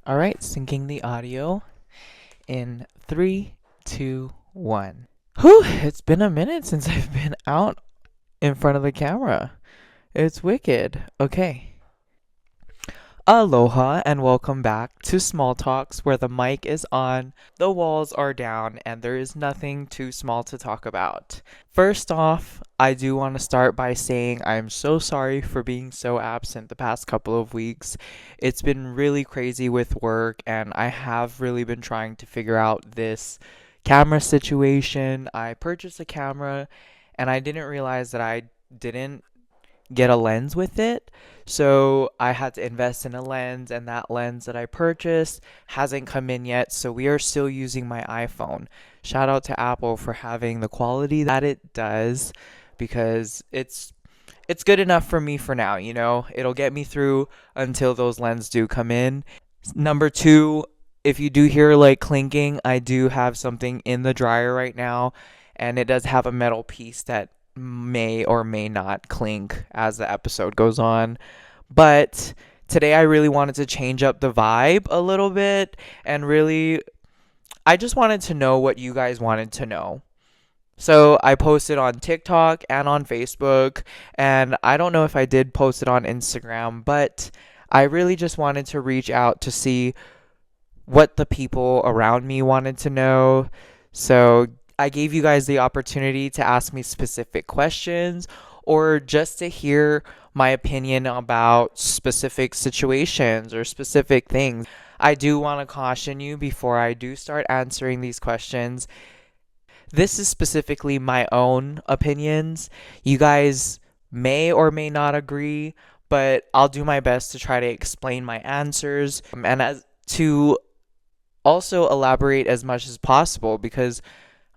All right, syncing the audio in three, two, one. Whew, it's been a minute since I've been out in front of the camera. It's wicked. Okay. Aloha and welcome back to Small Talks, where the mic is on, the walls are down, and there is nothing too small to talk about. First off, I do want to start by saying I'm so sorry for being so absent the past couple of weeks. It's been really crazy with work, and I have really been trying to figure out this camera situation. I purchased a camera, and I didn't realize that I didn't get a lens with it. So I had to invest in a lens, and that lens that I purchased hasn't come in yet. So we are still using my iPhone. Shout out to Apple for having the quality that it does because it's good enough for me for now, you know. It'll get me through until those lenses do come in. Number 2, if you do hear like clinking, I do have something in the dryer right now, and it does have a metal piece that may or may not clink as the episode goes on. But today I really wanted to change up the vibe a little bit, and really I just wanted to know what you guys wanted to know. So I posted on TikTok and on Facebook, and I don't know if I did post it on Instagram, but I really just wanted to reach out to see what the people around me wanted to know. So I gave you guys the opportunity to ask me specific questions or just to hear my opinion about specific situations or specific things. I do want to caution you before I do start answering these questions. This is specifically my own opinions. You guys may or may not agree, but I'll do my best to try to explain my answers and as to also elaborate as much as possible because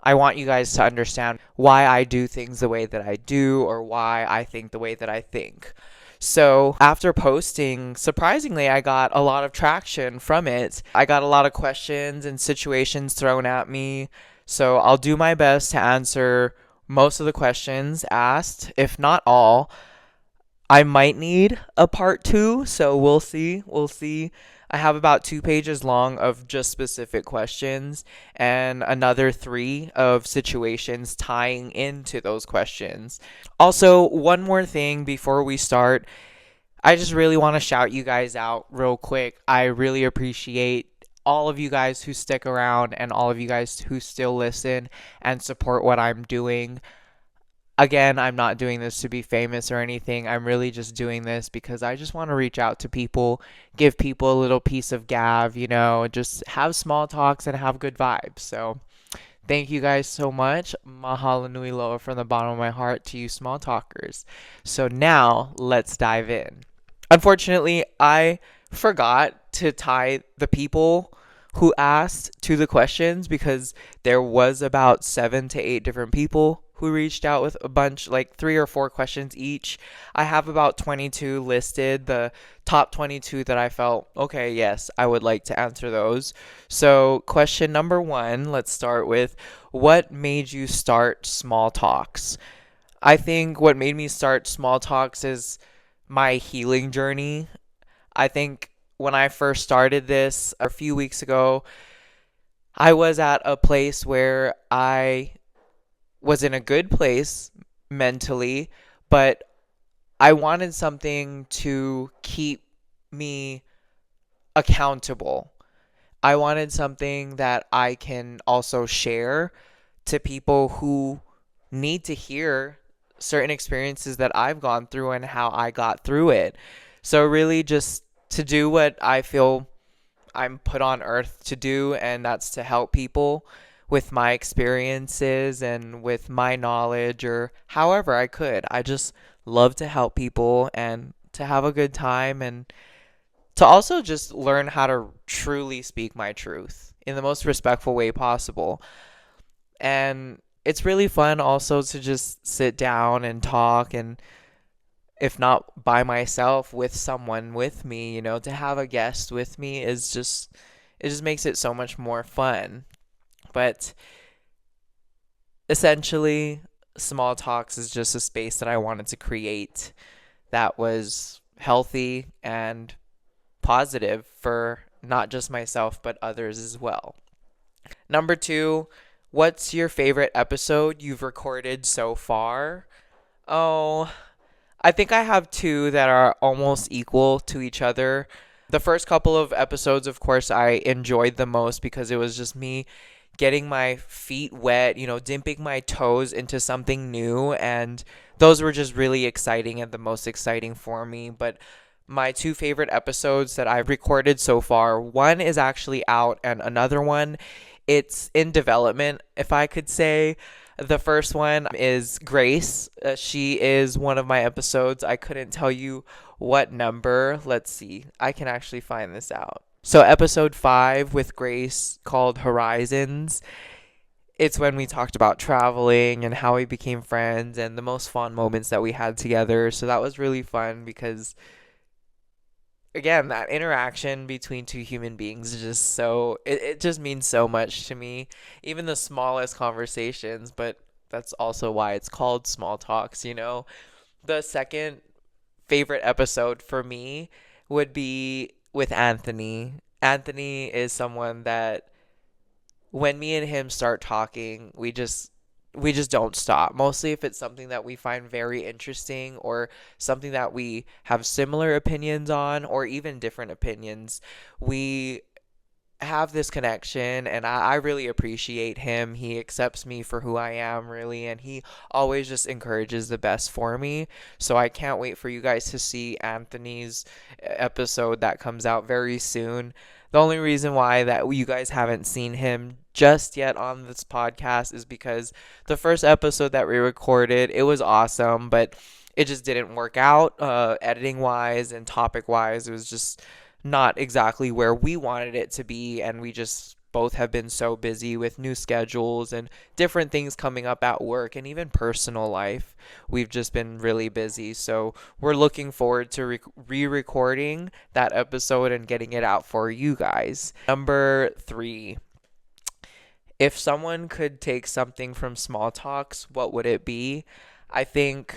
I want you guys to understand why I do things the way that I do or why I think the way that I think. So, after posting, surprisingly, I got a lot of traction from it. I got a lot of questions and situations thrown at me. So, I'll do my best to answer most of the questions asked, if not all. I might need a part 2, so we'll see. We'll see. I have about 2 pages long of just specific questions and another 3 of situations tying into those questions. Also, one more thing before we start, I just really want to shout you guys out real quick. I really appreciate all of you guys who stick around and all of you guys who still listen and support what I'm doing. Again, I'm not doing this to be famous or anything. I'm really just doing this because I just want to reach out to people, give people a little piece of gab, you know, just have small talks and have good vibes. So, thank you guys so much. Mahalo nui loa from the bottom of my heart to you small talkers. So, now let's dive in. Unfortunately, I forgot to tie the people who asked to the questions because there was about 7 to 8 different people who reached out with a bunch, like 3 or 4 questions each. I have about 22 listed, the top 22 that I felt, okay, yes, I would like to answer those. So, question number 1, let's start with what made you start small talks? I think what made me start small talks is my healing journey. I think when I first started this a few weeks ago, I was at a place where I was in a good place mentally, but I wanted something to keep me accountable. I wanted something that I can also share to people who need to hear certain experiences that I've gone through and how I got through it. So, really, just to do what I feel I'm put on earth to do, and that's to help people with my experiences and with my knowledge or however I could. I just love to help people and to have a good time and to also just learn how to truly speak my truth in the most respectful way possible. And it's really fun also to just sit down and talk, and if not by myself, with someone with me, you know, to have a guest with me is just, it just makes it so much more fun. But essentially, small talks is just a space that I wanted to create that was healthy and positive for not just myself, but others as well. Number two, what's your favorite episode you've recorded so far? Oh, I think I have two that are almost equal to each other. The first couple of episodes, of course, I enjoyed the most because it was just me getting my feet wet, dipping my toes into something new. And those were just really exciting and the most exciting for me. But my two favorite episodes that I've recorded so far, one is actually out, and another one, it's in development, if I could say. The first one is Grace. She is one of my episodes. I couldn't tell you what number. Let's see. I can actually find this out. So, episode 5 with Grace, called Horizons. It's when we talked about traveling and how we became friends and the most fun moments that we had together. So, that was really fun because, again, that interaction between two human beings is just it just means so much to me. Even the smallest conversations, but that's also why it's called Small Talks. The second favorite episode for me would be with Anthony. Anthony is someone that when me and him start talking, we just don't stop. Mostly if it's something that we find very interesting or something that we have similar opinions on or even different opinions. We have this connection, and I really appreciate him. He accepts me for who I am, really, and he always just encourages the best for me. So I can't wait for you guys to see Anthony's episode that comes out very soon. The only reason why that you guys haven't seen him just yet on this podcast is because the first episode that we recorded, it was awesome, but it just didn't work out, editing wise and topic wise. It was just not exactly where we wanted it to be, and we just both have been so busy with new schedules and different things coming up at work and even personal life. We've just been really busy, so we're looking forward to re-recording that episode and getting it out for you guys. Number 3, if someone could take something from Small Talks, what would it be? I think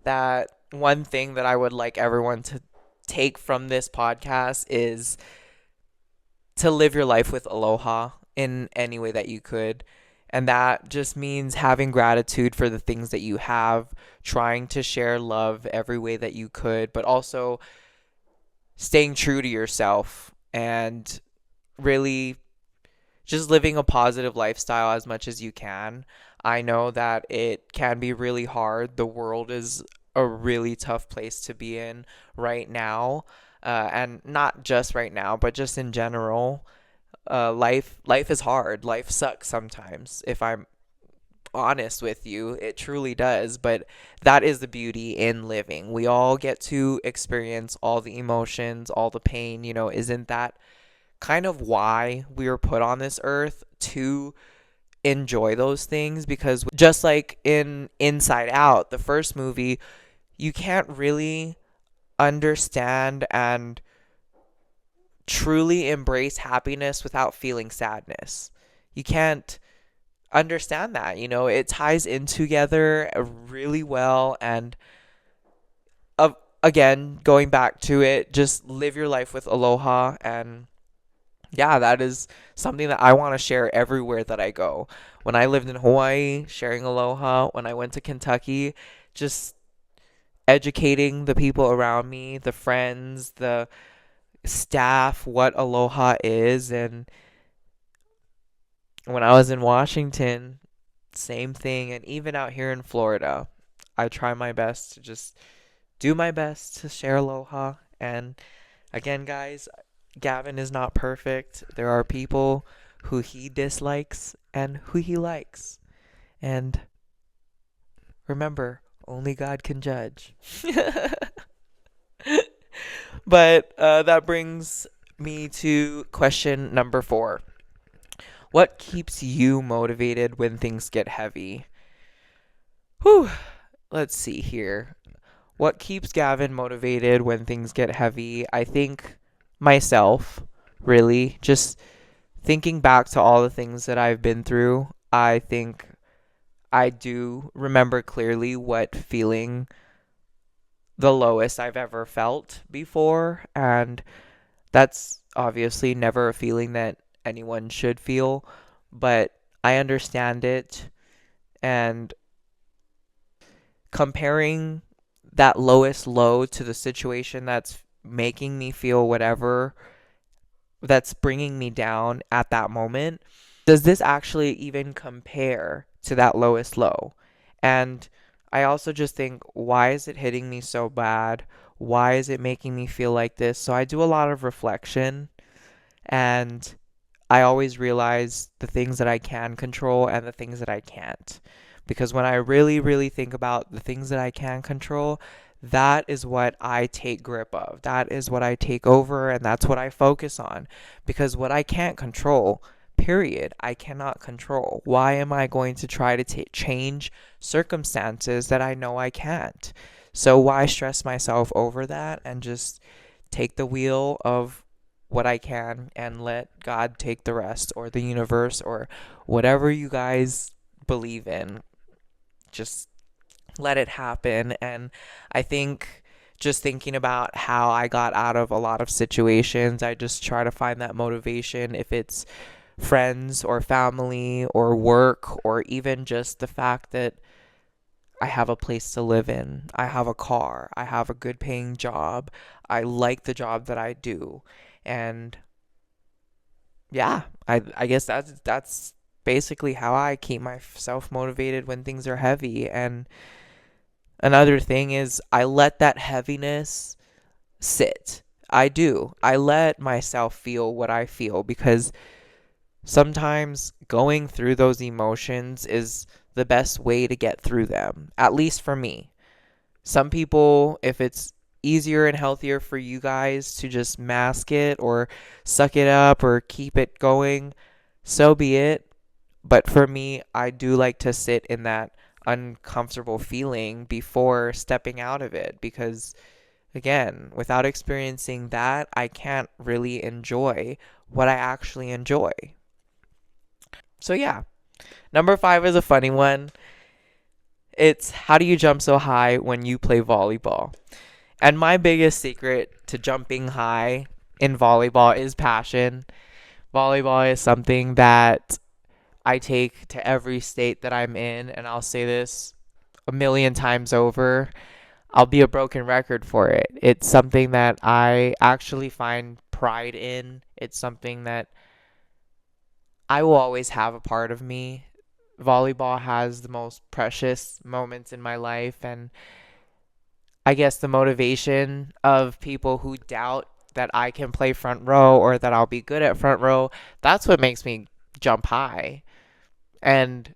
that one thing that I would like everyone to take from this podcast is to live your life with aloha in any way that you could. And that just means having gratitude for the things that you have, trying to share love every way that you could, but also staying true to yourself and really just living a positive lifestyle as much as you can. I know that it can be really hard. The world is a really tough place to be in right now. And not just right now, but just in general. Life is hard. Life sucks sometimes. If I'm honest with you, it truly does. But that is the beauty in living. We all get to experience all the emotions, all the pain. Isn't that kind of why we were put on this earth, to enjoy those things? Because just like in Inside Out, the first movie, you can't really understand and truly embrace happiness without feeling sadness. You can't understand that. It ties in together really well. And again, going back to it, just live your life with aloha. And yeah, that is something that I want to share everywhere that I go. When I lived in Hawaii, sharing aloha. When I went to Kentucky, just educating the people around me, the friends, the staff, what aloha is. And when I was in Washington, same thing. And even out here in Florida, I try my best to just do my best to share aloha. And again, guys, Gavin is not perfect. There are people who he dislikes and who he likes. And remember, only God can judge. But that brings me to question number 4. What keeps you motivated when things get heavy? Whew. Let's see here. What keeps Gavin motivated when things get heavy? I think myself, really. Just thinking back to all the things that I've been through, I think I do remember clearly what feeling the lowest I've ever felt before. And that's obviously never a feeling that anyone should feel, but I understand it. And comparing that lowest low to the situation that's making me feel whatever, that's bringing me down at that moment, does this actually even compare to that lowest low? And I also just think, why is it hitting me so bad? Why is it making me feel like this? So I do a lot of reflection, and I always realize the things that I can control and the things that I can't. Because when I really, really think about the things that I can control, that is what I take grip of. That is what I take over, and that's what I focus on. Because what I can't control, period, I cannot control. Why am I going to try to change circumstances that I know I can't? So why stress myself over that and just take the wheel of what I can and let God take the rest, or the universe, or whatever you guys believe in. Just let it happen. And I think just thinking about how I got out of a lot of situations, I just try to find that motivation, if it's friends or family or work, or even just the fact that I have a place to live in, I have a car, I have a good paying job, I like the job that I do. And yeah, I guess that's basically how I keep myself motivated when things are heavy. And another thing is, I let that heaviness sit. I do. I let myself feel what I feel, because sometimes going through those emotions is the best way to get through them, at least for me. Some people, if it's easier and healthier for you guys to just mask it or suck it up or keep it going, so be it. But for me, I do like to sit in that uncomfortable feeling before stepping out of it, because again, without experiencing that, I can't really enjoy what I actually enjoy. So yeah, number 5 is a funny one. It's, how do you jump so high when you play volleyball? And my biggest secret to jumping high in volleyball is passion. Volleyball is something that I take to every state that I'm in, and I'll say this a million times over. I'll be a broken record for it. It's something that I actually find pride in. It's something that I will always have a part of me. Volleyball has the most precious moments in my life, and I guess the motivation of people who doubt that I can play front row or that I'll be good at front row, that's what makes me jump high. And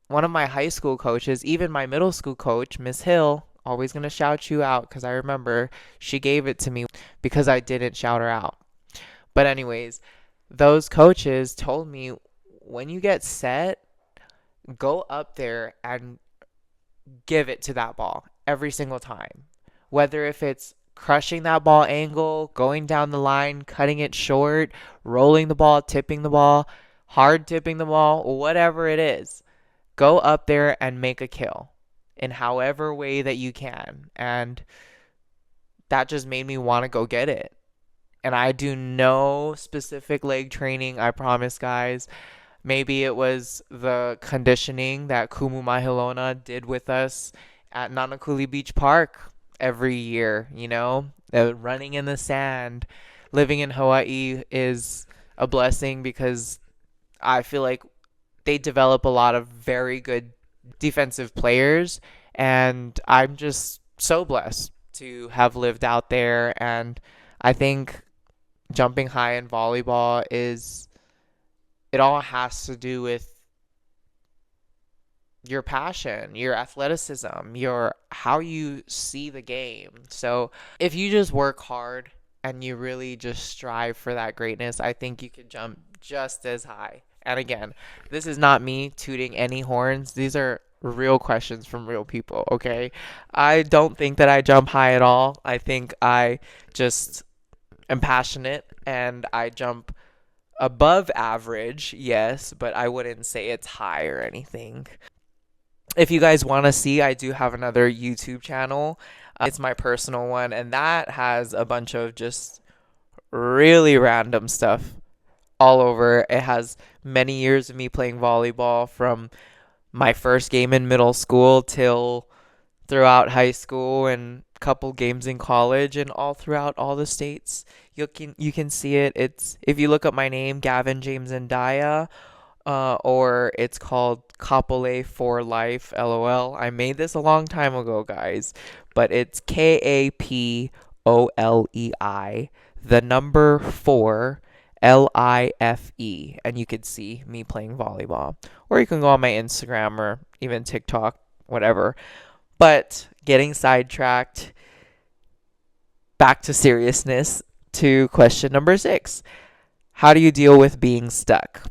one of my high school coaches, even my middle school coach, Miss Hill, always going to shout you out because I remember she gave it to me because I didn't shout her out. But anyways, those coaches told me, when you get set, go up there and give it to that ball every single time. Whether if it's crushing that ball angle, going down the line, cutting it short, rolling the ball, tipping the ball, hard tipping the ball, whatever it is, go up there and make a kill in however way that you can. And that just made me want to go get it. And I do no specific leg training, I promise, guys. Maybe it was the conditioning that Kumu Mahilona did with us at Nanakuli Beach Park every year, running in the sand. Living in Hawaii is a blessing, because I feel like they develop a lot of very good defensive players, and I'm just so blessed to have lived out there. And I think jumping high in volleyball is, it all has to do with your passion, your athleticism, your how you see the game. So if you just work hard and you really just strive for that greatness, I think you can jump just as high. And again, this is not me tooting any horns. These are real questions from real people, okay? I don't think that I jump high at all. I think I just am passionate, and I jump above average, yes, but I wouldn't say it's high or anything. If you guys want to see, I do have another YouTube channel. It's my personal one, and that has a bunch of just really random stuff all over. It has many years of me playing volleyball from my first game in middle school till throughout high school and couple games in college and all throughout all the states. You can see it. It's if you look up my name, Gavin James Ndaya, or it's called Kapolei for Life, LOL. I made this a long time ago, guys, but it's KAPOLEI, the number 4 LIFE, and you could see me playing volleyball. Or you can go on my Instagram or even TikTok, whatever. But getting sidetracked, back to seriousness, to question number 6. How do you deal with being stuck?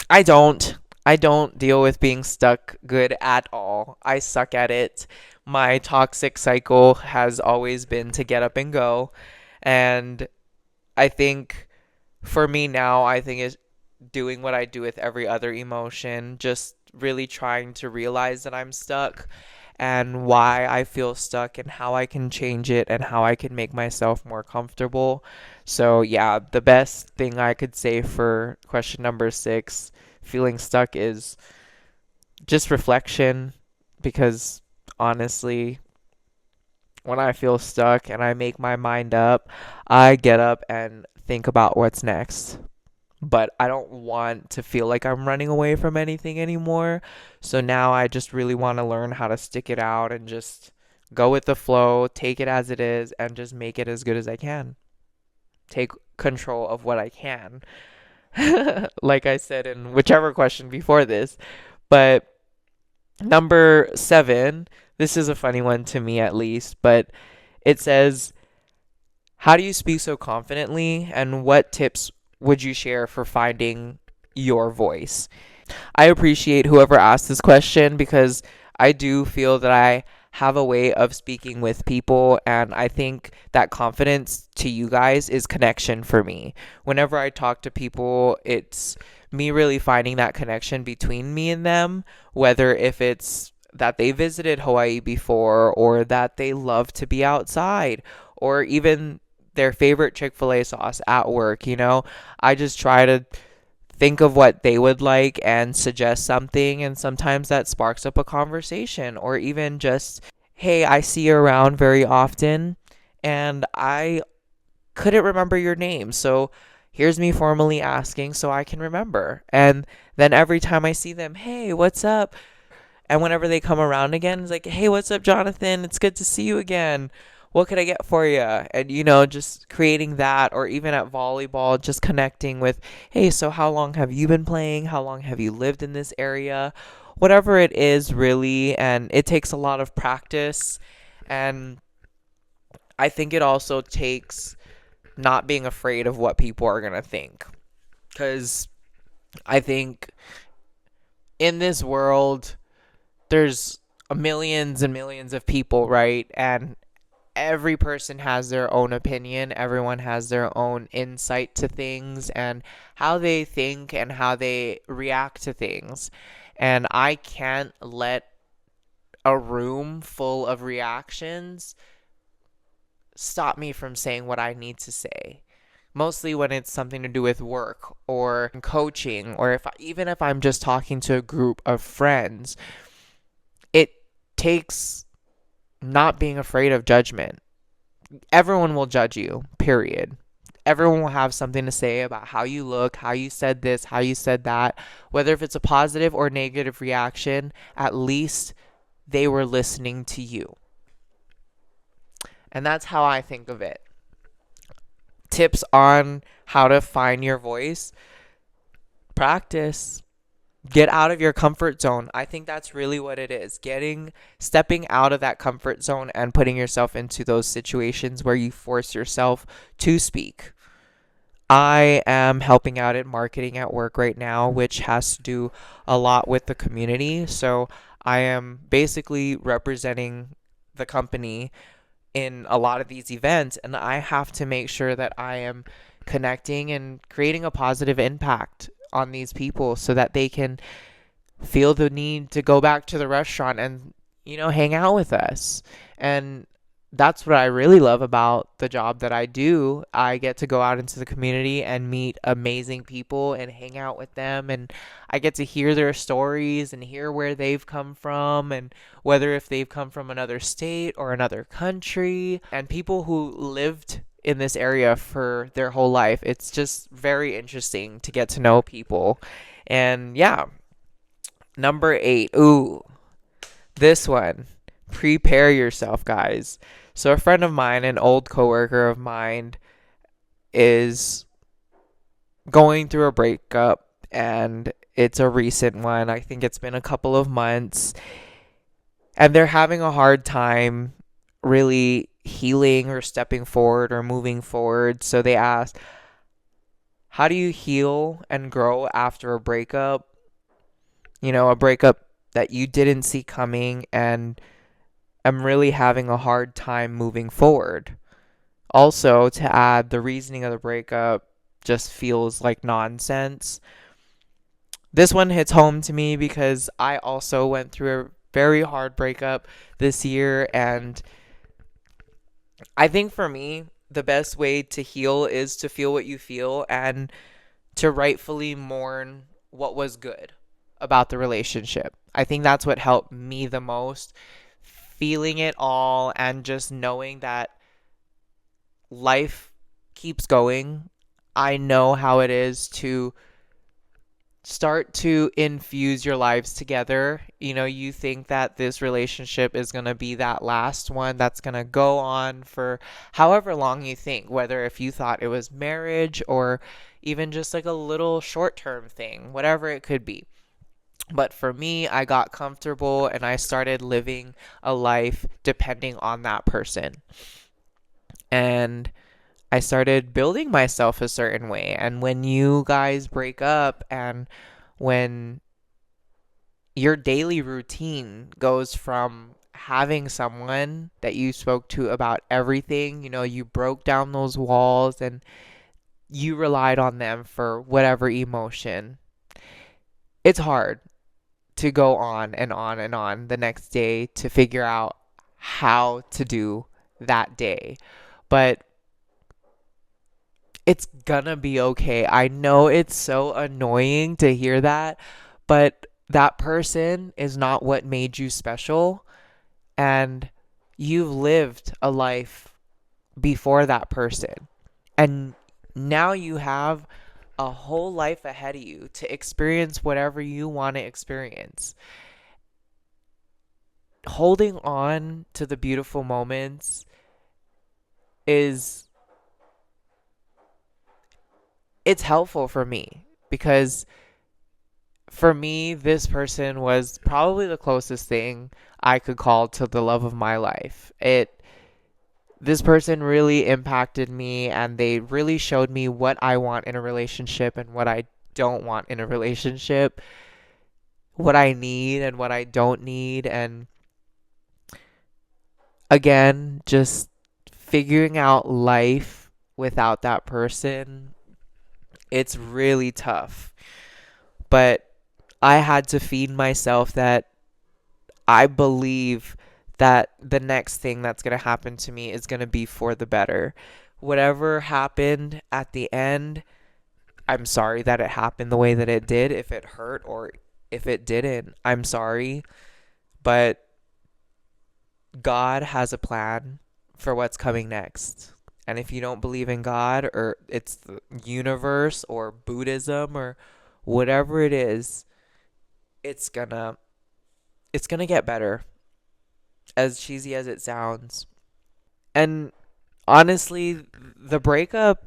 I don't. I don't deal with being stuck good at all. I suck at it. My toxic cycle has always been to get up and go. And I think for me now, I think it's doing what I do with every other emotion, just really trying to realize that I'm stuck and why I feel stuck and how I can change it and how I can make myself more comfortable. So, yeah, the best thing I could say for question number 6, feeling stuck, is just reflection, because honestly, when I feel stuck and I make my mind up, I get up and think about what's next. But I don't want to feel like I'm running away from anything anymore. So now I just really want to learn how to stick it out and just go with the flow, take it as it is, and just make it as good as I can. Take control of what I can. Like I said in whichever question before this. But number 7, this is a funny one to me at least, but it says, how do you speak so confidently, and what tips would you share for finding your voice? I appreciate whoever asked this question because I do feel that I have a way of speaking with people, and I think that confidence to you guys is connection for me. Whenever I talk to people, it's me really finding that connection between me and them, whether if it's that they visited Hawaii before or that they love to be outside or even their favorite Chick-fil-A sauce at work, I just try to think of what they would like and suggest something, and sometimes that sparks up a conversation, or even just, hey, I see you around very often and I couldn't remember your name, so here's me formally asking so I can remember. And then every time I see them, hey, what's up? And whenever they come around again, it's like, hey, what's up, Jonathan? It's good to see you again. What could I get for you? And, just creating that, or even at volleyball, just connecting with, hey, so how long have you been playing? How long have you lived in this area? Whatever it is, really. And it takes a lot of practice. And I think it also takes not being afraid of what people are going to think. Because I think in this world, there's millions and millions of people, right? And every person has their own opinion. Everyone has their own insight to things and how they think and how they react to things. And I can't let a room full of reactions stop me from saying what I need to say. Mostly when it's something to do with work or coaching, or even if I'm just talking to a group of friends, it takes not being afraid of judgment. Everyone will judge you, period. Everyone will have something to say about how you look, how you said this, how you said that. Whether if it's a positive or negative reaction, at least they were listening to you. And that's how I think of it. Tips on how to find your voice: practice. Get out of your comfort zone. I think that's really what it is. Stepping out of that comfort zone and putting yourself into those situations where you force yourself to speak. I am helping out in marketing at work right now, which has to do a lot with the community. So I am basically representing the company in a lot of these events, and I have to make sure that I am connecting and creating a positive impact on these people so that they can feel the need to go back to the restaurant and hang out with us. And that's what I really love about the job that I do. I get to go out into the community and meet amazing people and hang out with them, and I get to hear their stories and hear where they've come from, and whether if they've come from another state or another country, and people who lived in this area for their whole life. It's just very interesting to get to know people. And yeah, number 8. Ooh, this one. Prepare yourself, guys. So a friend of mine, an old coworker of mine, is going through a breakup, and it's a recent one. I think it's been a couple of months, and they're having a hard time really healing or stepping forward or moving forward. So they ask, how do you heal and grow after a breakup? You know, a breakup that you didn't see coming, and I'm really having a hard time moving forward. Also, to add, the reasoning of the breakup just feels like nonsense. This one hits home to me because I also went through a very hard breakup this year, and I think for me, the best way to heal is to feel what you feel and to rightfully mourn what was good about the relationship. I think that's what helped me the most. Feeling it all and just knowing that life keeps going. I know how it is to start to infuse your lives together. You know, you think that this relationship is going to be that last one that's going to go on for however long you think, whether if you thought it was marriage or even just like a little short term thing, whatever it could be. But for me, I got comfortable and I started living a life depending on that person. And I started building myself a certain way. And when you guys break up and when your daily routine goes from having someone that you spoke to about everything, you know, you broke down those walls and you relied on them for whatever emotion, it's hard to go on and on and on the next day to figure out how to do that day. But it's gonna be okay. I know it's so annoying to hear that, but that person is not what made you special, and you've lived a life before that person. And now you have a whole life ahead of you to experience whatever you want to experience. Holding on to the beautiful moments is it's helpful for me because for me, this person was probably the closest thing I could call to the love of my life. This person really impacted me and they really showed me what I want in a relationship and what I don't want in a relationship, what I need and what I don't need, and again, just figuring out life without that person. It's really tough. But I had to feed myself that I believe that the next thing that's going to happen to me is going to be for the better. Whatever happened at the end, I'm sorry that it happened the way that it did. If it hurt or if it didn't, I'm sorry. But God has a plan for what's coming next. And if you don't believe in God or it's the universe or Buddhism or whatever it is, it's gonna get better, as cheesy as it sounds. And honestly, the breakup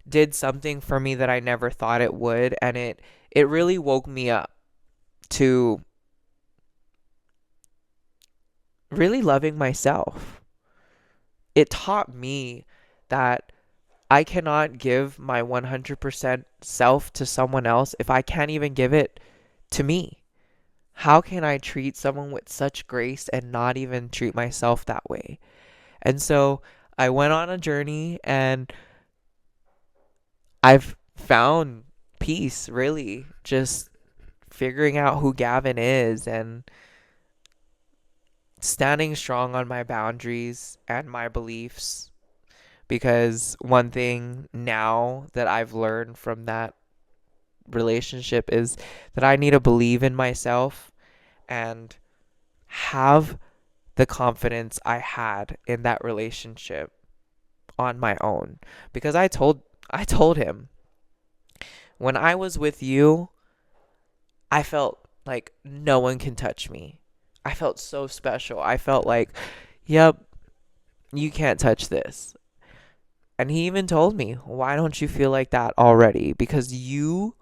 did something for me that I never thought it would, and it really woke me up to really loving myself. It taught me that I cannot give my 100% self to someone else if I can't even give it to me. How can I treat someone with such grace and not even treat myself that way? And so I went on a journey and I've found peace, really, just figuring out who Gavin is. And standing strong on my boundaries and my beliefs. Because one thing now that I've learned from that relationship is that I need to believe in myself and have the confidence I had in that relationship on my own. Because I told him, when I was with you, I felt like no one can touch me. I felt so special. I felt like, yep, you can't touch this. And he even told me, why don't you feel like that already? Because you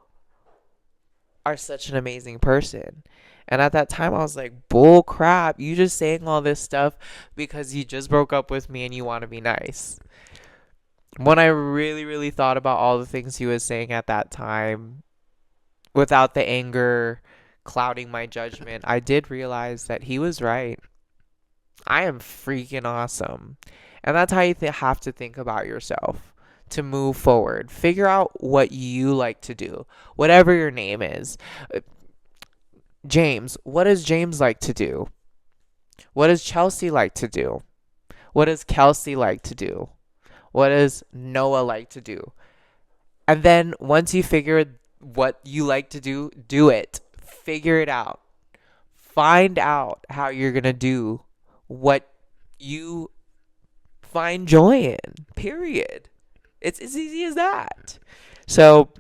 are such an amazing person. And at that time, I was like, bull crap. You just saying all this stuff because you just broke up with me and you want to be nice. When I really, really thought about all the things he was saying at that time, without the anger clouding my judgment, I did realize that he was right. I am freaking awesome. And that's how you have to think about yourself to move forward. Figure out what you like to do, whatever your name is. James, what does James like to do? What does Chelsea like to do? What does Kelsey like to do? What does Noah like to do? And then once you figure what you like to do, do it. Figure it out. Find out how you're going to do what you find joy in. Period. It's as easy as that. So,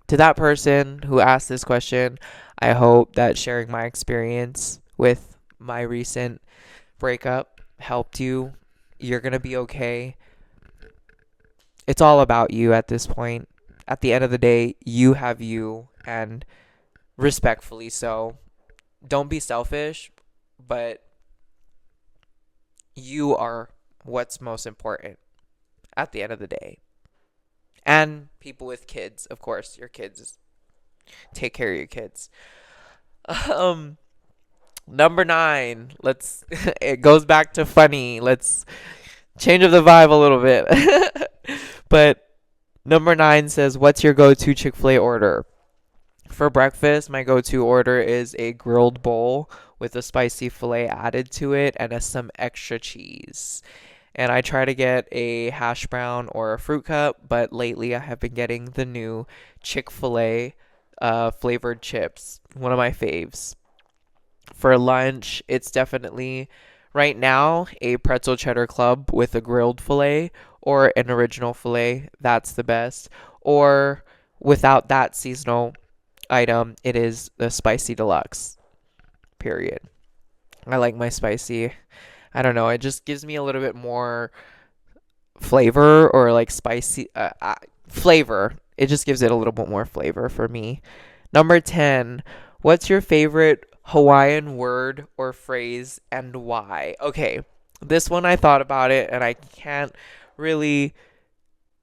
to that person who asked this question, I hope that sharing my experience with my recent breakup helped you. You're going to be okay. It's all about you at this point. At the end of the day, you have you, and respectfully so. Don't be selfish, but you are what's most important at the end of the day. And people with kids, of course, your kids, take care of your kids. Um, Number 9. Let's it goes back to funny. Let's change up the vibe a little bit. But number 9 says, "What's your go-to Chick-fil-A order?" For breakfast, my go-to order is a grilled bowl with a spicy filet added to it and some extra cheese. And I try to get a hash brown or a fruit cup, but lately I have been getting the new Chick-fil-A flavored chips, one of my faves. For lunch, it's definitely right now a pretzel cheddar club with a grilled filet or an original filet. That's the best. Or without that seasonal item, it is the spicy deluxe. Period. I like my spicy. I don't know. It just gives me a little bit more flavor or like spicy flavor. It just gives it a little bit more flavor for me. Number 10. What's your favorite Hawaiian word or phrase and why? Okay, this one I thought about it and I can't really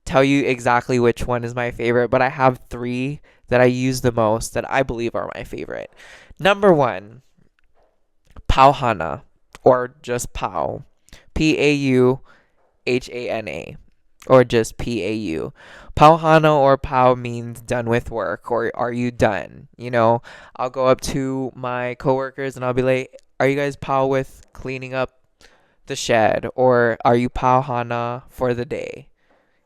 tell you exactly which one is my favorite, but I have 3 that I use the most that I believe are my favorite. Number 1, pauhana, or just pau. Pauhana, or just pau. Pauhana or pau means done with work, or are you done? I'll go up to my coworkers and I'll be like, are you guys pau with cleaning up the shed, or are you pauhana for the day?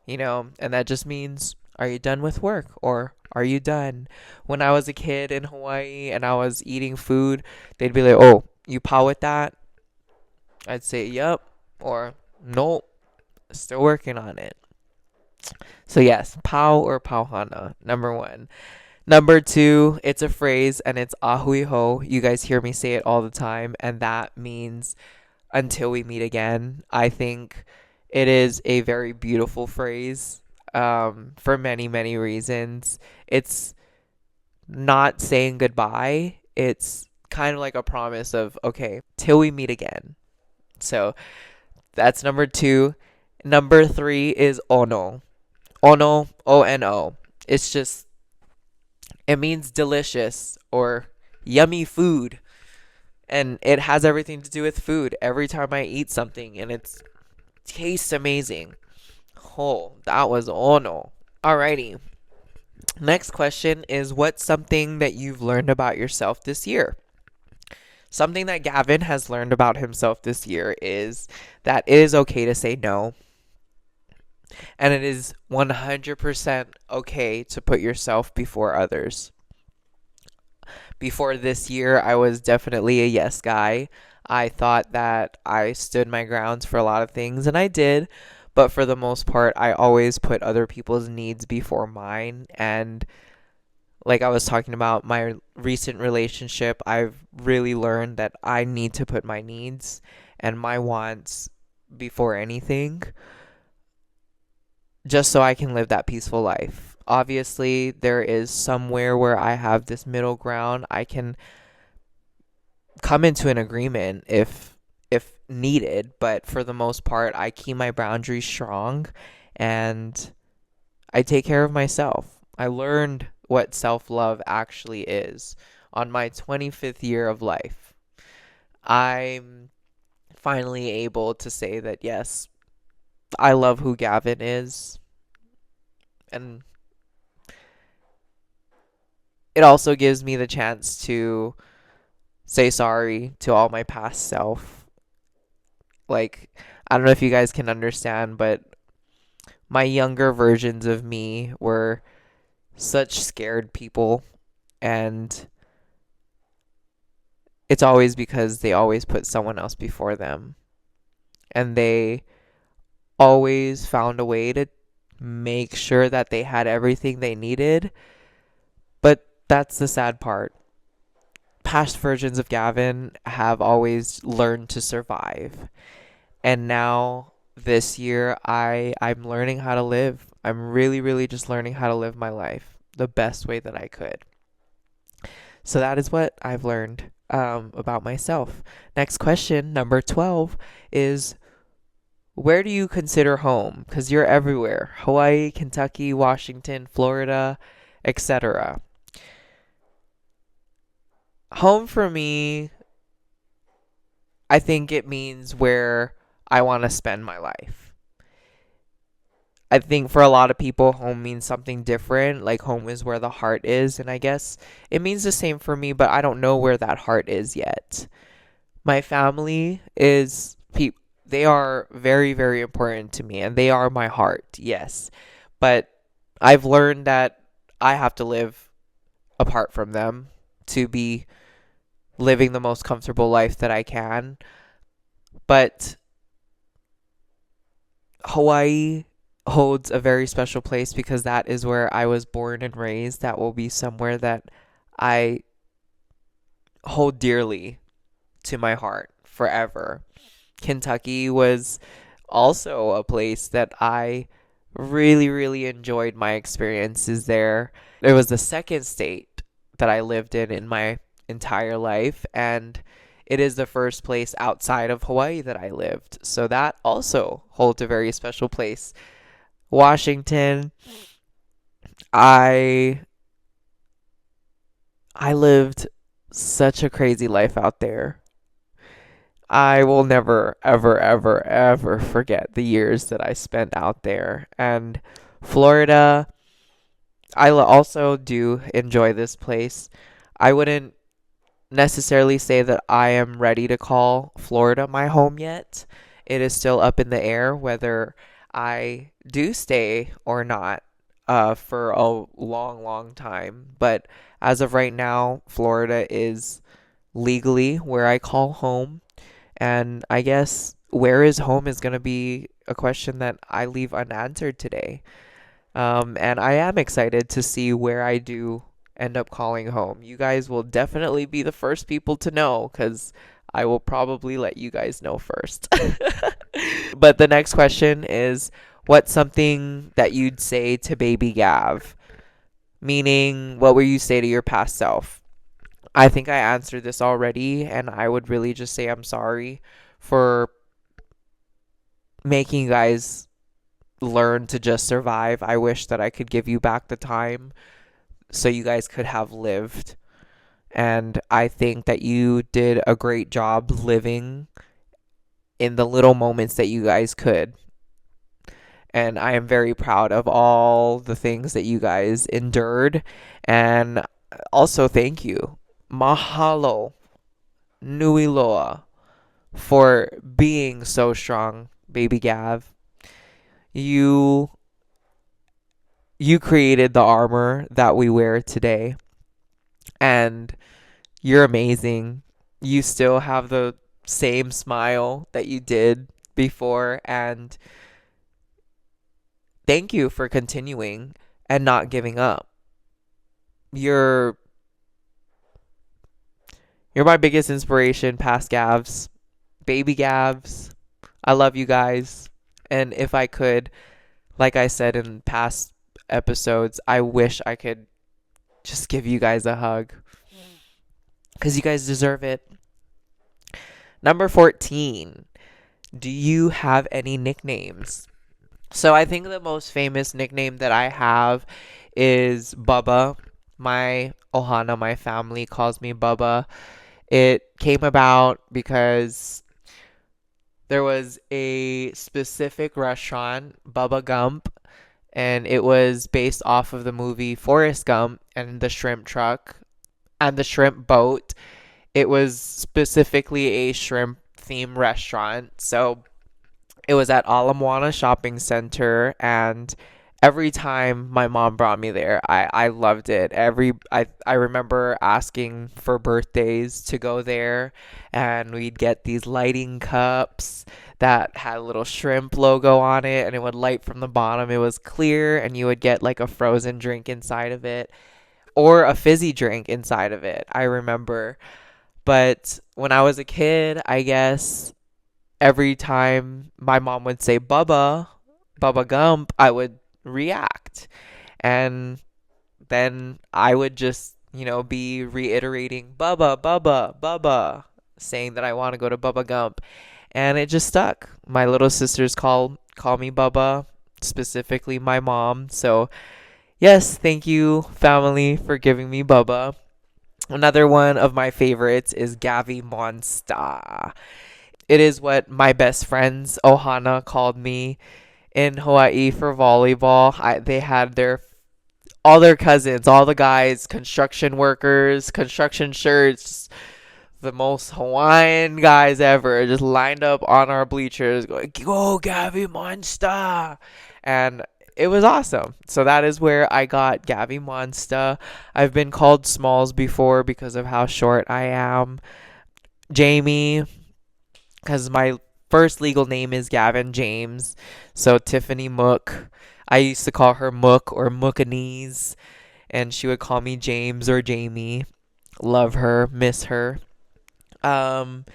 And that just means, are you done with work, or are you done? When I was a kid in Hawaii and I was eating food, they'd be like, oh, you pau with that? I'd say, yep, or nope, still working on it. So yes, pau or pauhana, number 1. Number 2, it's a phrase and it's ahui ho. You guys hear me say it all the time, and that means until we meet again. I think it is a very beautiful phrase for many, many reasons. It's not saying goodbye. It's kind of like a promise of, okay, till we meet again. So that's number 2. Number 3 is ono. Ono, O-N-O. It's just, it means delicious or yummy food. And it has everything to do with food. Every time I eat something and it tastes amazing. Oh, that was ono. Alrighty. Next question is, what's something that you've learned about yourself this year? Something that Gavin has learned about himself this year is that it is okay to say no, and it is 100% okay to put yourself before others. Before this year, I was definitely a yes guy. I thought that I stood my grounds for a lot of things, and I did. But for the most part, I always put other people's needs before mine. And like I was talking about my recent relationship, I've really learned that I need to put my needs and my wants before anything just so I can live that peaceful life. Obviously, there is somewhere where I have this middle ground. I can come into an agreement if needed, but for the most part, I keep my boundaries strong and I take care of myself. I learned what self-love actually is on my 25th year of life. I'm finally able to say that yes, I love who Gavin is, and it also gives me the chance to say sorry to all my past self. Like, I don't know if you guys can understand, but my younger versions of me were such scared people, and it's always because they always put someone else before them. And they always found a way to make sure that they had everything they needed. But that's the sad part. Past versions of Gavin have always learned to survive. And now this year I'm learning how to live. I'm really just learning how to live my life the best way that I could. So that is what I've learned about myself. Next question, number 12, is where do you consider home? Because you're everywhere: Hawaii, Kentucky, Washington, Florida, etc. Home for me, I think it means where I want to spend my life. I think for a lot of people, home means something different. Like, home is where the heart is. And I guess it means the same for me, but I don't know where that heart is yet. My family is they are very important to me, and they are my heart, yes. But I've learned that I have to live apart from them to be living the most comfortable life that I can. But Hawaii holds a very special place because that is where I was born and raised. That will be somewhere that I hold dearly to my heart forever. Kentucky was also a place that I really enjoyed my experiences there. It was the second state that I lived in my entire life, and it is the first place outside of Hawaii that I lived. So that also holds a very special place. Washington, I I lived such a crazy life out there. I will never, ever forget the years that I spent out there. And Florida, also do enjoy this place. I wouldn't necessarily say that I am ready to call Florida my home yet. It is still up in the air whether I do stay or not for a long time. But as of right now, Florida is legally where I call home. And I guess where is home is going to be a question that I leave unanswered today. And I am excited to see where I do end up calling home. You guys will definitely be the first people to know because I will probably let you guys know first. But the next question is, what's something that you'd say to baby Gav? Meaning, what would you say to your past self? I think I answered this already, and I would really just say I'm sorry for making you guys learn to just survive. I wish that I could give you back the time so you guys could have lived. And I think that you did a great job living in the little moments that you guys could. And I am very proud of all the things that you guys endured. And also, thank you. Mahalo Nui Loa, for being so strong, baby Gav. You you created the armor that we wear today, and you're amazing. You still have the same smile that you did before, and thank you for continuing and not giving up. You're you're my biggest inspiration, past Gavs, baby Gavs. I love you guys. And if I could, like I said in past episodes, I wish I could just give you guys a hug because you guys deserve it. Number 14. Do you have any nicknames? So I think the most famous nickname that I have is Bubba. My Ohana, my family calls me Bubba. It came about because there was a specific restaurant, Bubba Gump, and it was based off of the movie Forrest Gump and the shrimp truck and the shrimp boat. It was specifically a shrimp themed restaurant. So it was at Ala Moana Shopping Center, and every time my mom brought me there, I loved it. I remember asking for birthdays to go there, and we'd get these lighting cups that had a little shrimp logo on it, and it would light from the bottom. It was clear, and you would get like a frozen drink inside of it or a fizzy drink inside of it. I remember. But when I was a kid, I guess every time my mom would say Bubba Gump, I would react. And then I would just, be reiterating Bubba, saying that I want to go to Bubba Gump. And it just stuck. My little sisters call me Bubba, specifically my mom. So, yes, thank you family for giving me Bubba. Another one of my favorites is Gavi Monsta. It is what my best friends Ohana called me in Hawaii for volleyball. They had all their cousins, all the guys, construction workers, construction shirts, the most Hawaiian guys ever, just lined up on our bleachers going, "Go Gavi Monsta!" And it was awesome. So that is where I got Gavi Monsta. I've been called Smalls before because of how short I am. Jamie, because my first legal name is Gavin James. So Tiffany Mook. I used to call her Mook or Mookanese, and she would call me James or Jamie. Love her, miss her. And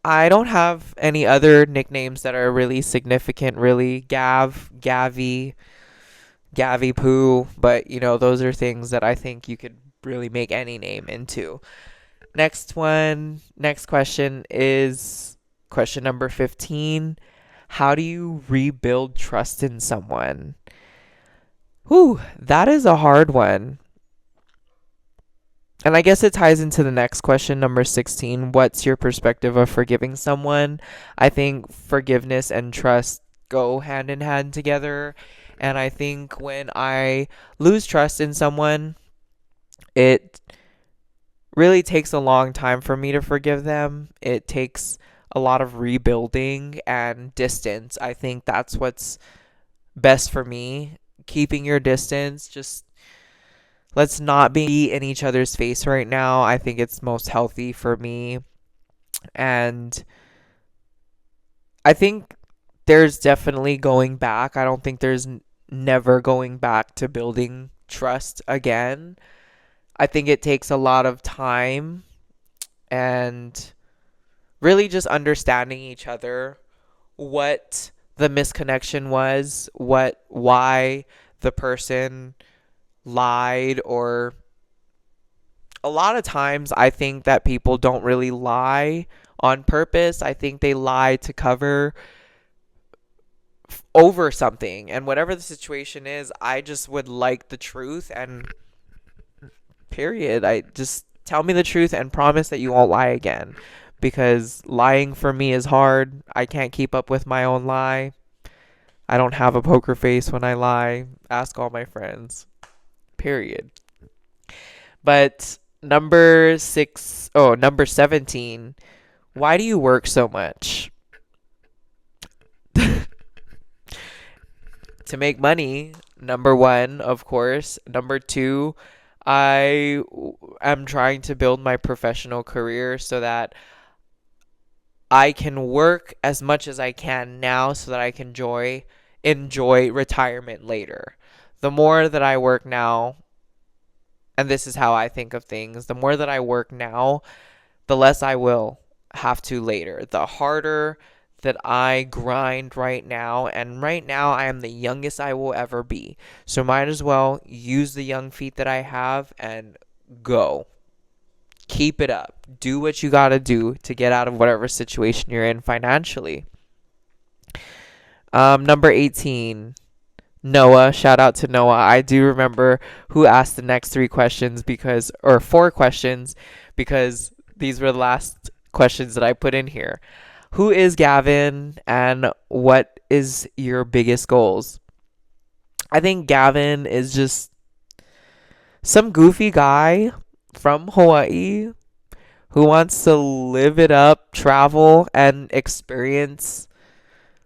I don't have any other nicknames that are really significant, really. Gavi, Poo, but those are things that I think you could really make any name into. Next question is question number 15. How do you rebuild trust in someone? Whew, that is a hard one. And I guess it ties into the next question, number 16. What's your perspective of forgiving someone? I think forgiveness and trust go hand in hand together. And I think when I lose trust in someone, it really takes a long time for me to forgive them. It takes a lot of rebuilding and distance. I think that's what's best for me. Keeping your distance, just let's not be in each other's face right now. I think it's most healthy for me. And I think there's definitely going back. I don't think there's never going back to building trust again. I think it takes a lot of time and really just understanding each other, what the misconnection was, why the person lied, or a lot of times I think that people don't really lie on purpose. I think they lie to cover over something, and whatever the situation is, I just would like the truth, and period. I just tell me the truth and promise that you won't lie again, because lying for me is hard. I can't keep up with my own lie. I don't have a poker face when I lie. Ask all my friends. Period. But Number 17. Why do you work so much? To make money, number one, of course. Number two, I am trying to build my professional career so that I can work as much as I can now so that I can enjoy retirement later. The more that I work now, and this is how I think of things, the more that I work now, the less I will have to later. The harder that I grind right now, and right now I am the youngest I will ever be. So might as well use the young feet that I have and go. Keep it up. Do what you gotta do to get out of whatever situation you're in financially. Number 18. Noah, shout out to Noah. I do remember who asked the next or four questions, because these were the last questions that I put in here. Who is Gavin and what is your biggest goals? I think Gavin is just some goofy guy from Hawaii who wants to live it up, travel, and experience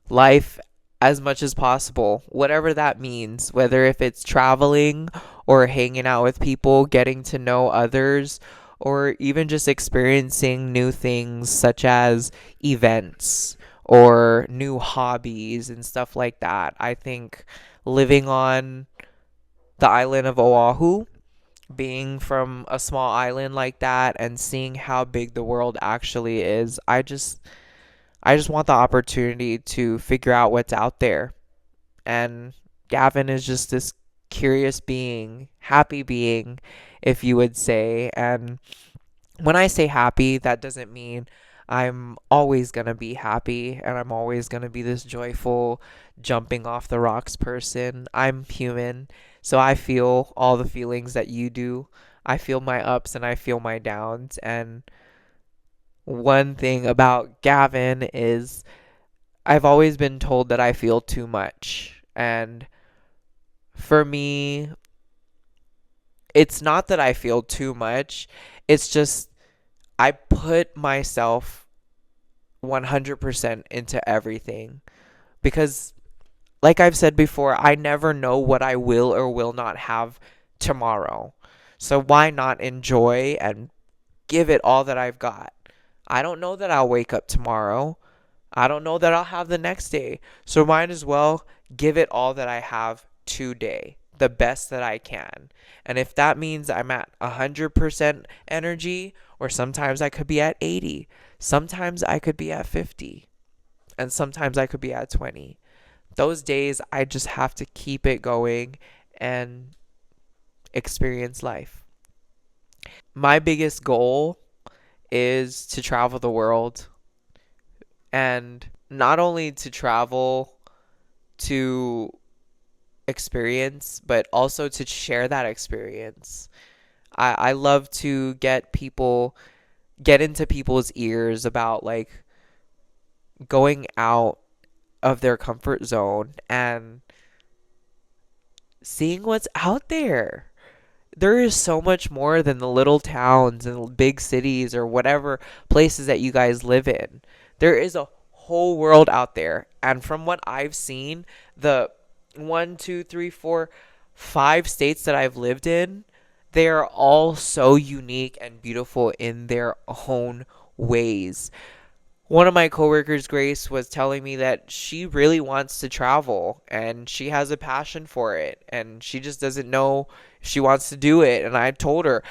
life as much as possible, whatever that means, whether if it's traveling or hanging out with people, getting to know others, or even just experiencing new things such as events or new hobbies and stuff like that. I think living on the island of Oahu, being from a small island like that and seeing how big the world actually is, I just want the opportunity to figure out what's out there. And Gavin is just this curious being, happy being, if you would say. And when I say happy, that doesn't mean I'm always going to be happy and I'm always going to be this joyful, jumping off the rocks person. I'm human, so I feel all the feelings that you do. I feel my ups and I feel my downs. And one thing about Gavin is I've always been told that I feel too much. And for me, it's not that I feel too much, it's just I put myself 100% into everything. Because, like I've said before, I never know what I will or will not have tomorrow. So why not enjoy and give it all that I've got? I don't know that I'll wake up tomorrow. I don't know that I'll have the next day. So might as well give it all that I have today, the best that I can. And if that means I'm at 100% energy, or sometimes I could be at 80, sometimes I could be at 50, and sometimes I could be at 20. Those days, I just have to keep it going and experience life. My biggest goal is to travel the world, and not only to travel to experience, but also to share that experience. I love to get into people's ears about like going out of their comfort zone and seeing what's out there. There is so much more than the little towns and big cities or whatever places that you guys live in. There is a whole world out there. And from what I've seen, the one, two, three, four, 5 states that I've lived in, they are all so unique and beautiful in their own ways. One of my coworkers, Grace, was telling me that she really wants to travel and she has a passion for it and she just doesn't know if she wants to do it. And I told her,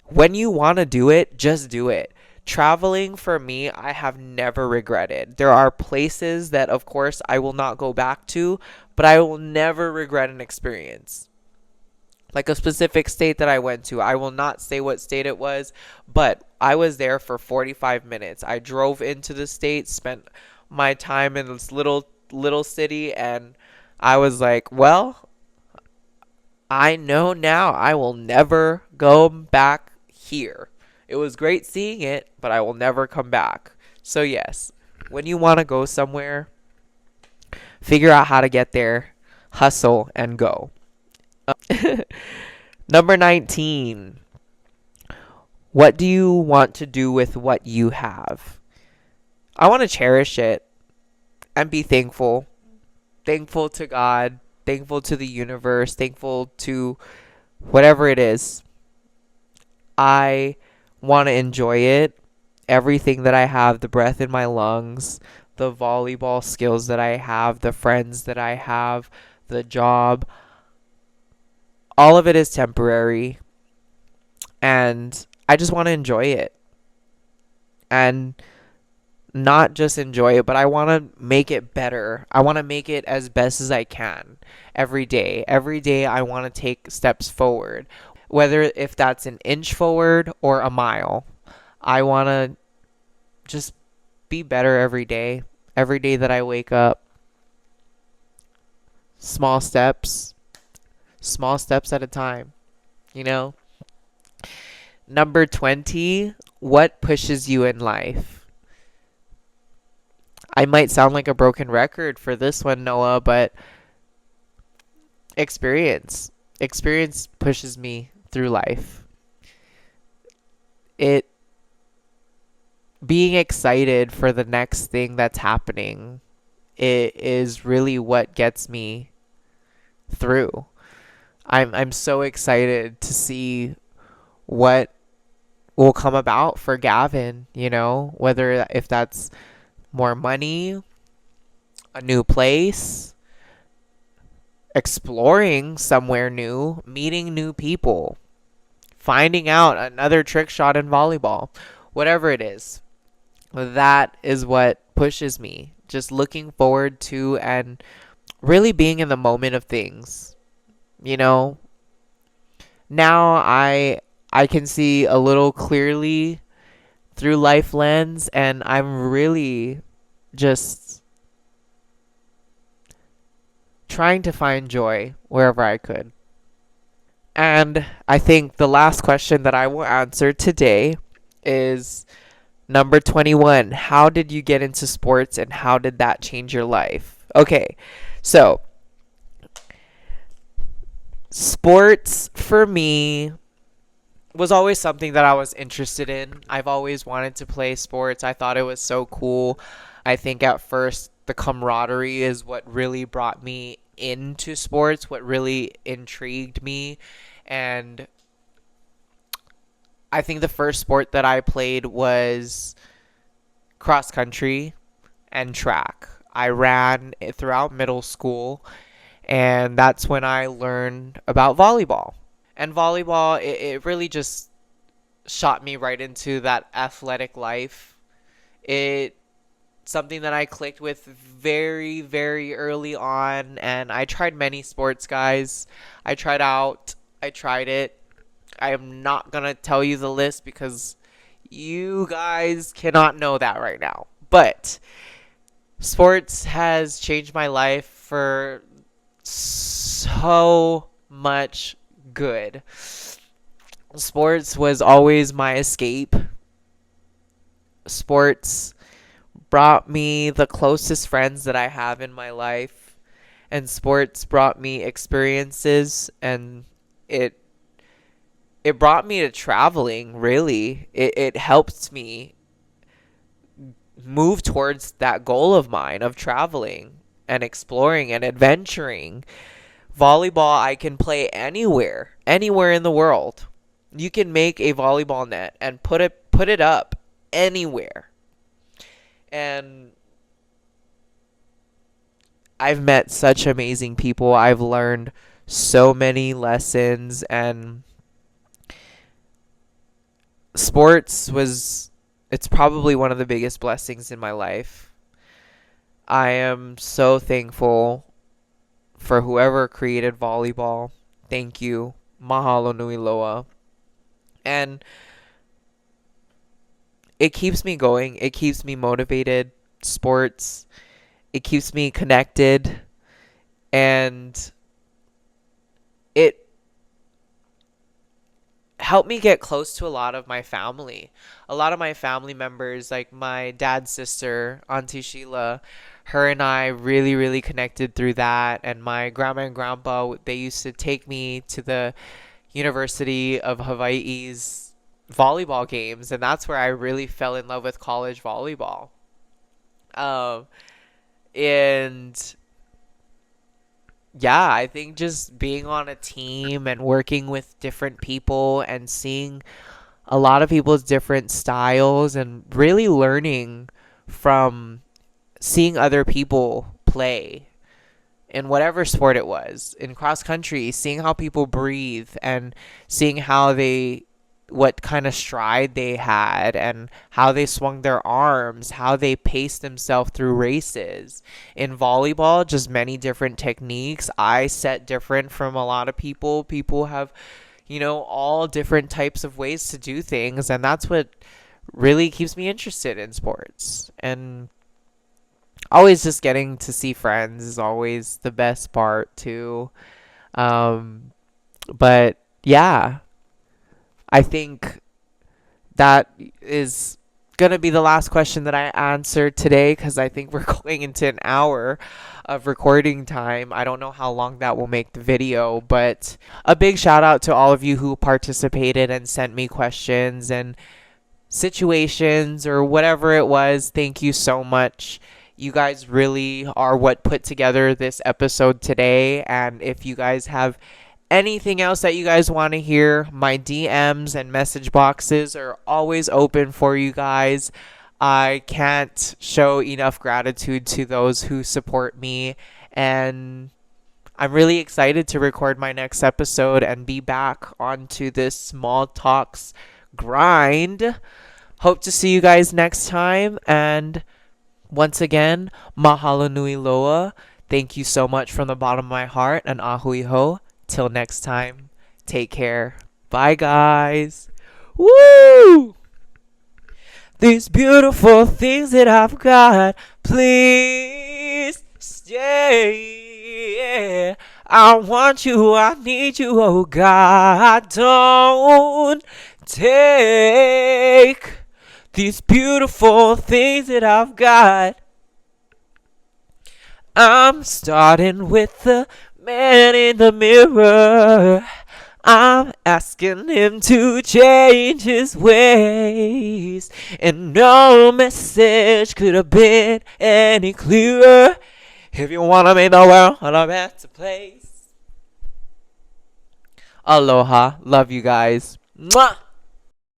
when you want to do it, just do it. Traveling for me, I have never regretted. There are places that, of course, I will not go back to, but I will never regret an experience. Like a specific state that I went to. I will not say what state it was, but I was there for 45 minutes. I drove into the state, spent my time in this little city, and I was like, well, I know now I will never go back here. It was great seeing it, but I will never come back. So yes, when you want to go somewhere, figure out how to get there, hustle, and go. Number 19. What do you want to do with what you have? I want to cherish it and be thankful. Thankful to God, thankful to the universe, thankful to whatever it is. I want to enjoy it. Everything that I have, the breath in my lungs, the volleyball skills that I have, the friends that I have, the job, all of it is temporary. And I just want to enjoy it. And not just enjoy it, but I want to make it better. I want to make it as best as I can every day. Every day I want to take steps forward, whether if that's an inch forward or a mile. I want to just be better every day. Every day that I wake up, small steps at a time, you know? Number 20, what pushes you in life? I might sound like a broken record for this one, Noah, but experience. Experience pushes me through life. It being excited for the next thing that's happening, it is really what gets me through. I'm so excited to see what will come about for Gavin, whether if that's more money, a new place, exploring somewhere new, meeting new people, finding out another trick shot in volleyball, whatever it is. That is what pushes me. Just looking forward to and really being in the moment of things. Now I can see a little clearly through life lens, and I'm really just trying to find joy wherever I could. And I think the last question that I will answer today is number 21. How did you get into sports and how did that change your life? Okay, so sports for me was always something that I was interested in. I've always wanted to play sports. I thought it was so cool. I think at first the camaraderie is what really brought me into sports, what really intrigued me. And I think the first sport that I played was cross country and track. I ran throughout middle school, and that's when I learned about volleyball. And volleyball, it really just shot me right into that athletic life. It something that I clicked with very, very early on, and I tried many sports, guys. I tried it. I am not gonna tell you the list because you guys cannot know that right now. But sports has changed my life for so much good. Sports was always my escape. Sports brought me the closest friends that I have in my life. And sports brought me experiences, and it brought me to traveling, really. It helped me move towards that goal of mine of traveling and exploring and adventuring. Volleyball, I can play anywhere in the world. You can make a volleyball net and put it up anywhere. And I've met such amazing people. I've learned so many lessons, and it's probably one of the biggest blessings in my life. I am so thankful for whoever created volleyball. Thank you. Mahalo nui loa. And it keeps me going. It keeps me motivated. Sports. It keeps me connected. And it helped me get close to a lot of my family. A lot of my family members, like my dad's sister, Auntie Sheila, her and I really, really connected through that. And my grandma and grandpa, they used to take me to the University of Hawaii's volleyball games, and that's where I really fell in love with college volleyball. Um, and yeah, I think just being on a team and working with different people and seeing a lot of people's different styles and really learning from seeing other people play in whatever sport it was. In cross country, seeing how people breathe and seeing how they, what kind of stride they had and how they swung their arms, how they paced themselves through races. In volleyball, just many different techniques. I set different from a lot of people. People have, all different types of ways to do things, and that's what really keeps me interested in sports. And always just getting to see friends is always the best part too. Um, but yeah, I think that is gonna be the last question that I answered today because I think we're going into an hour of recording time. I don't know how long that will make the video, but a big shout out to all of you who participated and sent me questions and situations or whatever it was. Thank you so much. You guys really are what put together this episode today. And if you guys have anything else that you guys want to hear, my DMs and message boxes are always open for you guys. I can't show enough gratitude to those who support me. And I'm really excited to record my next episode and be back onto this small talks grind. Hope to see you guys next time. And once again, mahalo nui loa. Thank you so much from the bottom of my heart, and ahui ho. Till next time, take care. Bye, guys. Woo! These beautiful things that I've got, please stay. I want you, I need you, oh God. Don't take these beautiful things that I've got. I'm starting with the man in the mirror. I'm asking him to change his ways. And no message could have been any clearer. If you want to make the world a better place. Aloha. Love you guys. Mwah!